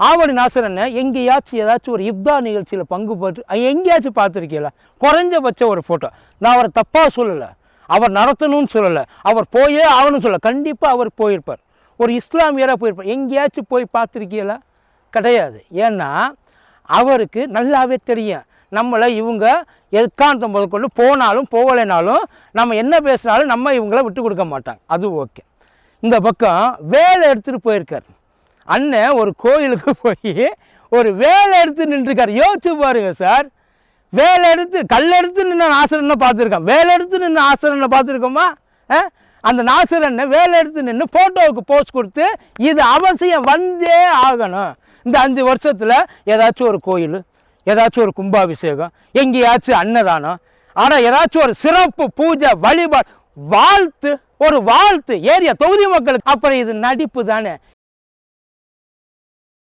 ஆவடி நாசர் அண்ணன் எங்கேயாச்சும் ஏதாச்சும் ஒரு இப்தா நிகழ்ச்சியில் பங்கு போட்டு எங்கேயாச்சும் பார்த்துருக்கீங்களா? குறைஞ்சபட்ச ஒரு ஃபோட்டோ. நான் அவரை தப்பாக சொல்லலை, அவர் நடத்தணும்னு சொல்லலை, அவர் போயே ஆகணும்னு சொல்லலை. கண்டிப்பாக அவர் போயிருப்பார், ஒரு இஸ்லாமியராக போயிருப்பார். எங்கேயாச்சும் போய் பார்த்துருக்கீங்களா? கிடையாது. ஏன்னா அவருக்கு நல்லாவே தெரியும் நம்மளை இவங்க எதுக்காந்தம் முதற்கொண்டு போனாலும் போகலைனாலும் நம்ம என்ன பேசினாலும் நம்ம இவங்கள விட்டு கொடுக்க மாட்டாங்க. அது ஓகே. இந்த பக்கம் வேலை எடுத்துகிட்டு போயிருக்கார் அண்ணன். ஒரு கோயிலுக்கு போய் ஒரு வேலை எடுத்து நின்றுருக்கார். யோசிச்சு பாருங்க சார், வேலை எடுத்து கல் எடுத்து நின்று நாசரனை பார்த்துருக்கோம், வேலை எடுத்து நின்று நாசரனை பார்த்துருக்கோமா? அந்த நாசரனை வேலை எடுத்து நின்று ஃபோட்டோவுக்கு போஸ்ட் கொடுத்து இது அவசியம் வந்தே ஆகணும். இந்த 5 வருஷத்தில் ஏதாச்சும் ஒரு கோயில், ஏதாச்சும் ஒரு கும்பாபிஷேகம், எங்கேயாச்சும் அன்னதானம், ஆனால் ஏதாச்சும் ஒரு சிறப்பு பூஜை வழிபாடு, வாழ்த்து, ஒரு வாழ்த்து ஏரியா தொகுதி மக்களுக்கு. அப்புறம் இது நடிப்பு தானே?